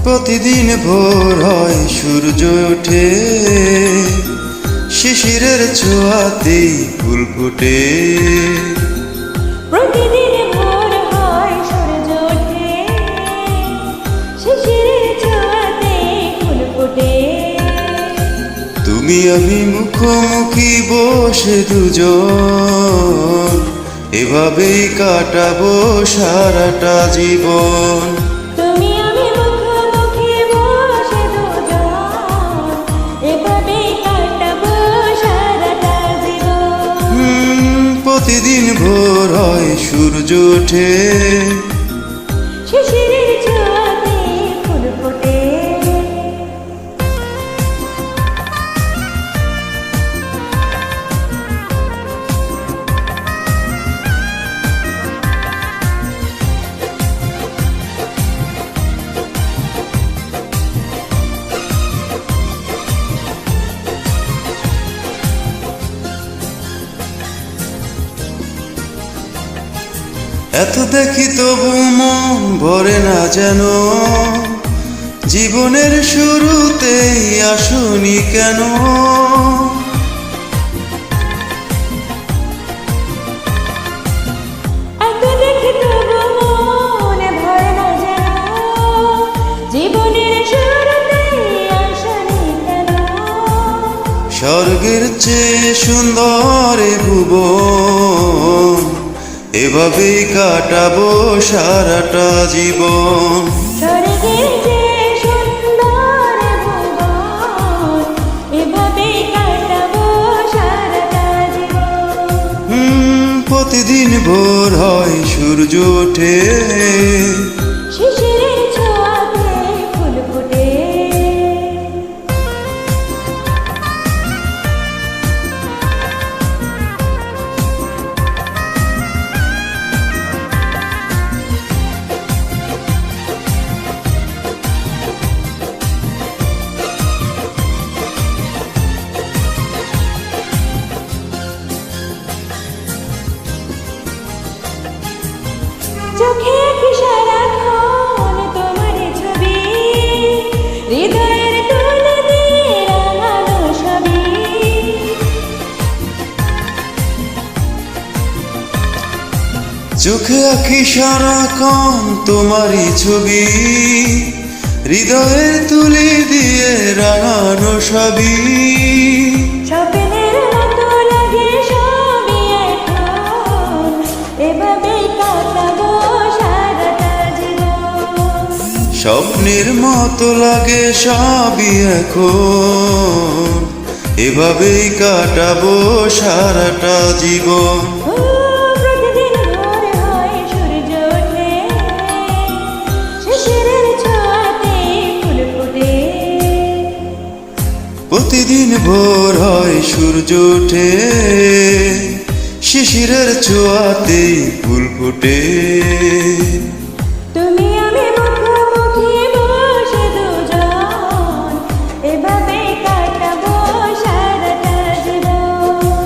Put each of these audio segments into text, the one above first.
প্রতিদিন ভোর হয় সূর্য ওঠে, শিশিরের ছোঁয়াতেই ফুল ফোটে। প্রতিদিন ভোর হয় সূর্য ওঠে, শিশিরের ছোঁয়াতে ফুল ফোটে। তুমি আমি মুখোমুখি বসে দুজন, এভাবেই কাটাবো সারাটা জীবন। তুমি আমি মুখোমুখি বসে দুজন, এভাবেই কাটাবো সারাটা জীবন। প্রতিদিন ভোর হয় সূর্য ওঠে, শিশিরের ছোঁয়াতে ফুল ফোটে। এত দেখি তবু মন ভরে না যেন, জীবনের শুরুতেই আসনি কেন। এত দেখি তবু মন ভরে না যেন, জীবনের শুরুতেই আসনি কেন। স্বর্গের চেয়ে সুন্দর এ ভুবন, এভাবেই কাটাবো সারাটা জীবন। স্বর্গের চেয়ে সুন্দর ভুবন, এভাবেই কাটাবো সারাটা জীবন। প্রতিদিন ভোর হয় সূর্য ওঠে, শিশিরের ছোঁয়াতে ফুল ফোটে। চোখে কি সারাক্ষণ তোমার ছবি, হৃদয়ের তুলে দিয়ে রাঙানো ছবি। চোখে আঁকি সারাক্ষণ তোমারই ছবি, হৃদয়ে তুলে দিয়ে রাঙানো সবই। স্বপ্নের মতো লাগে সবই এখন, এভাবেই কাটাবো সারাটা জীবন। স্বপ্নের মতো লাগে সবই এখন, এভাবেই কাটাবো সারাটা জীবন। প্রতিদিন ভোর হয় সূর্য ওঠে, শিশিরের ছোঁয়াতে ফুল ফোটে। প্রতিদিন ভোর হয় সূর্য ওঠে, শিশিরের ছোঁয়াতেই ফুল ফোটে। তুমি আমি মুখোমুখি বসে দুজন, এভাবেই কাটাবো সারাটা জীবন।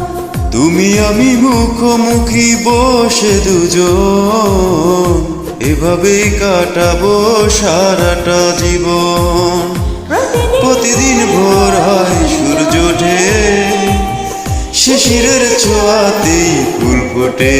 তুমি আমি মুখোমুখি বসে দুজন, এভাবেই কাটাবো সারাটা জীবন। প্রতিদিন ভোর হয় সূর্য ওঠে, শিশিরের ছোঁয়াতেই ফুল ফোটে।